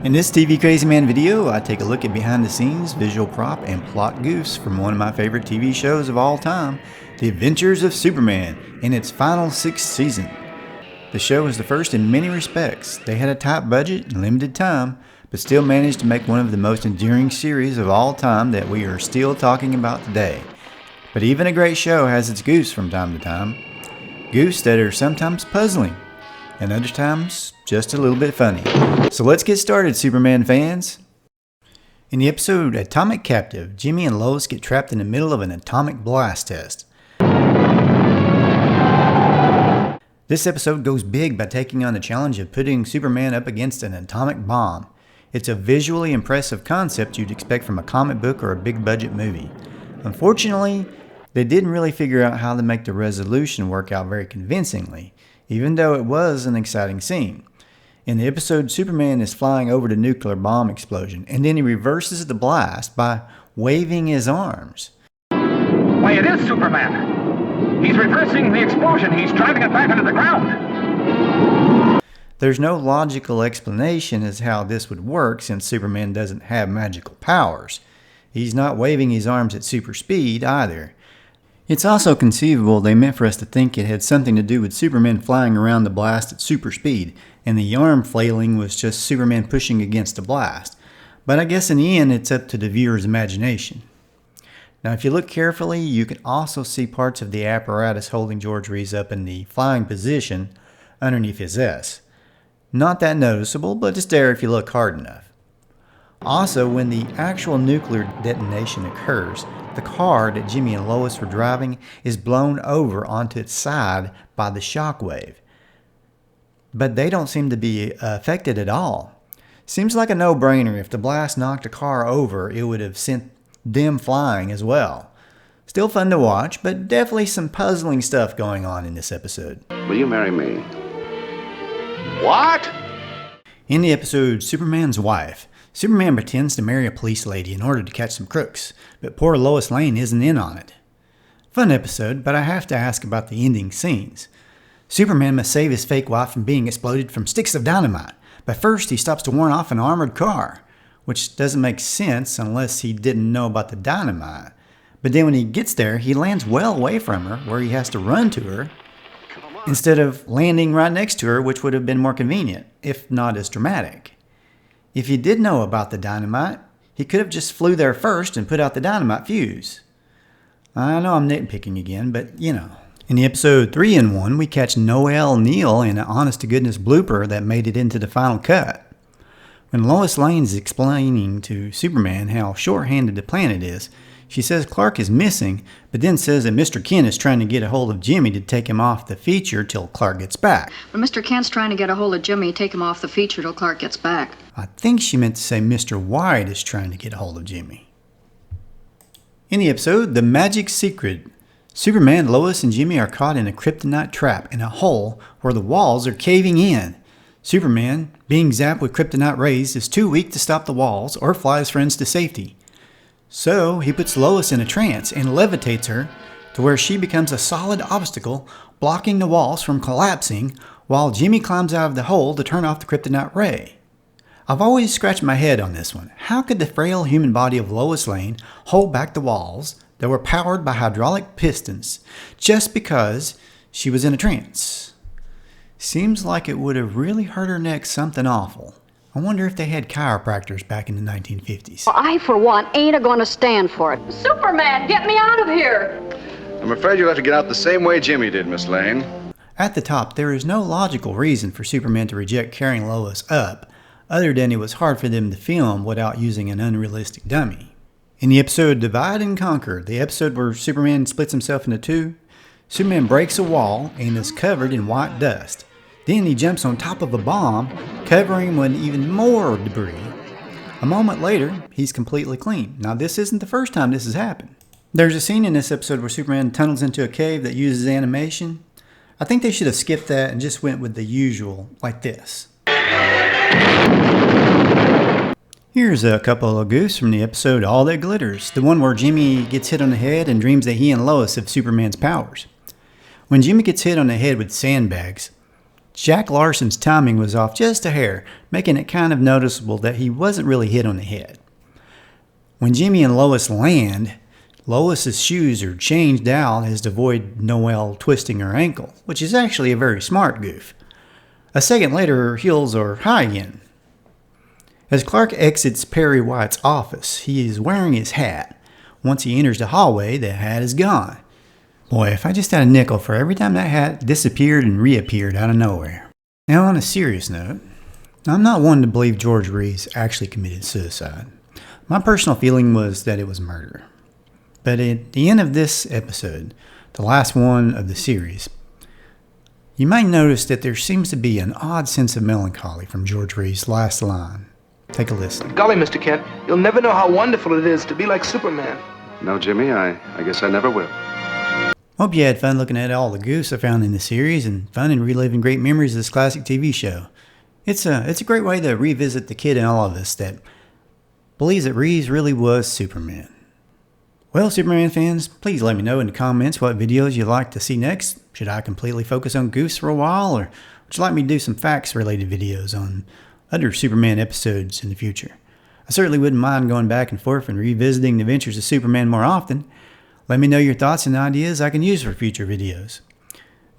In this TV Crazy Man video, I take a look at behind the scenes, visual prop, and plot goofs from one of my favorite TV shows of all time, The Adventures of Superman, in its final 6th season. The show was the first in many respects. They had a tight budget and limited time, but still managed to make one of the most enduring series of all time that we are still talking about today. But even a great show has its goofs from time to time. Goofs that are sometimes puzzling, and other times just a little bit funny. So let's get started, Superman fans. In the episode Atomic Captive, Jimmy and Lois get trapped in the middle of an atomic blast test. This episode goes big by taking on the challenge of putting Superman up against an atomic bomb. It's a visually impressive concept you'd expect from a comic book or a big budget movie. Unfortunately, they didn't really figure out how to make the resolution work out very convincingly, even though it was an exciting scene. In the episode, Superman is flying over the nuclear bomb explosion, and then he reverses the blast by waving his arms. Why, it is Superman! He's reversing the explosion. He's driving it back into the ground. There's no logical explanation as how this would work since Superman doesn't have magical powers. He's not waving his arms at super speed either. It's also conceivable they meant for us to think it had something to do with Superman flying around the blast at super speed, and the arm flailing was just Superman pushing against the blast. But I guess in the end it's up to the viewer's imagination. Now if you look carefully, you can also see parts of the apparatus holding George Reeves up in the flying position underneath his S. Not that noticeable, but it's there if you look hard enough. Also, when the actual nuclear detonation occurs, the car that Jimmy and Lois were driving is blown over onto its side by the shock wave. But they don't seem to be affected at all. Seems like a no-brainer. If the blast knocked a car over, it would have sent them flying as well. Still fun to watch, but definitely some puzzling stuff going on in this episode. Will you marry me? What? In the episode Superman's Wife, Superman pretends to marry a police lady in order to catch some crooks, but poor Lois Lane isn't in on it. Fun episode, but I have to ask about the ending scenes. Superman must save his fake wife from being exploded from sticks of dynamite, but first he stops to warn off an armored car, which doesn't make sense unless he didn't know about the dynamite. But then when he gets there, he lands well away from her, where he has to run to her, instead of landing right next to her, which would have been more convenient, if not as dramatic. If he did know about the dynamite, he could have just flew there first and put out the dynamite fuse. I know I'm nitpicking again, but you know. In the episode 3-in-1, we catch Noel Neill in an honest-to-goodness blooper that made it into the final cut. When Lois Lane is explaining to Superman how short-handed the planet is, she says Clark is missing, but then says that Mr. Kent is trying to get a hold of Jimmy to take him off the feature till Clark gets back. Well, Mr. Kent's trying to get a hold of Jimmy, take him off the feature till Clark gets back. I think she meant to say Mr. White is trying to get a hold of Jimmy. In the episode, The Magic Secret, Superman, Lois, and Jimmy are caught in a kryptonite trap in a hole where the walls are caving in. Superman, being zapped with kryptonite rays, is too weak to stop the walls or fly his friends to safety. So he puts Lois in a trance and levitates her to where she becomes a solid obstacle, blocking the walls from collapsing, while Jimmy climbs out of the hole to turn off the kryptonite ray. I've always scratched my head on this one. How could the frail human body of Lois Lane hold back the walls that were powered by hydraulic pistons just because she was in a trance? Seems like it would have really hurt her neck something awful. I wonder if they had chiropractors back in the 1950s. Well, I, for one, ain't going to stand for it. Superman, get me out of here! I'm afraid you'll have to get out the same way Jimmy did, Miss Lane. At the top, there is no logical reason for Superman to reject carrying Lois up, other than it was hard for them to film without using an unrealistic dummy. In the episode Divide and Conquer, the episode where Superman splits himself into two, Superman breaks a wall and is covered in white dust. Then he jumps on top of a bomb, covering him with even more debris. A moment later, he's completely clean. Now, this isn't the first time this has happened. There's a scene in this episode where Superman tunnels into a cave that uses animation. I think they should have skipped that and just went with the usual, like this. Here's a couple of goofs from the episode All That Glitters, the one where Jimmy gets hit on the head and dreams that he and Lois have Superman's powers. When Jimmy gets hit on the head with sandbags, Jack Larson's timing was off just a hair, making it kind of noticeable that he wasn't really hit on the head. When Jimmy and Lois land, Lois's shoes are changed out as to avoid Noel twisting her ankle, which is actually a very smart goof. A second later, her heels are high again. As Clark exits Perry White's office, he is wearing his hat. Once he enters the hallway, the hat is gone. Boy, if I just had a nickel for every time that hat disappeared and reappeared out of nowhere. Now, on a serious note, I'm not one to believe George Reeves actually committed suicide. My personal feeling was that it was murder. But at the end of this episode, the last one of the series, you might notice that there seems to be an odd sense of melancholy from George Reeves' last line. Take a listen. Golly, Mr. Kent, you'll never know how wonderful it is to be like Superman. No, Jimmy, I guess I never will. Hope you had fun looking at all the goofs I found in the series and fun in reliving great memories of this classic TV show. It's a great way to revisit the kid in all of us that believes that Reeves really was Superman. Well, Superman fans, please let me know in the comments what videos you'd like to see next. Should I completely focus on goofs for a while, or would you like me to do some facts-related videos on other Superman episodes in the future? I certainly wouldn't mind going back and forth and revisiting the adventures of Superman more often. Let me know your thoughts and ideas I can use for future videos.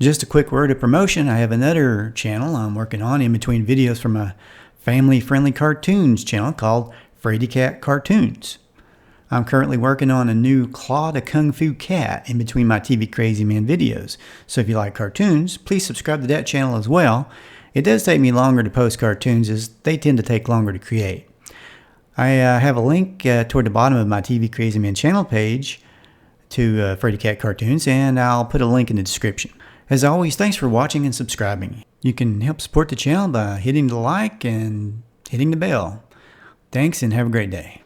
Just a quick word of promotion, I have another channel I'm working on in between videos from a family-friendly cartoons channel called Frady Cat Cartoons. I'm currently working on a new Claw the Kung Fu Cat in between my TV Crazy Man videos. So if you like cartoons, please subscribe to that channel as well. It does take me longer to post cartoons as they tend to take longer to create. I have a link toward the bottom of my TV Crazy Man channel page to Frady Cat Cartoons, and I'll put a link in the description. As always, thanks for watching and subscribing. You can help support the channel by hitting the like and hitting the bell. Thanks and have a great day.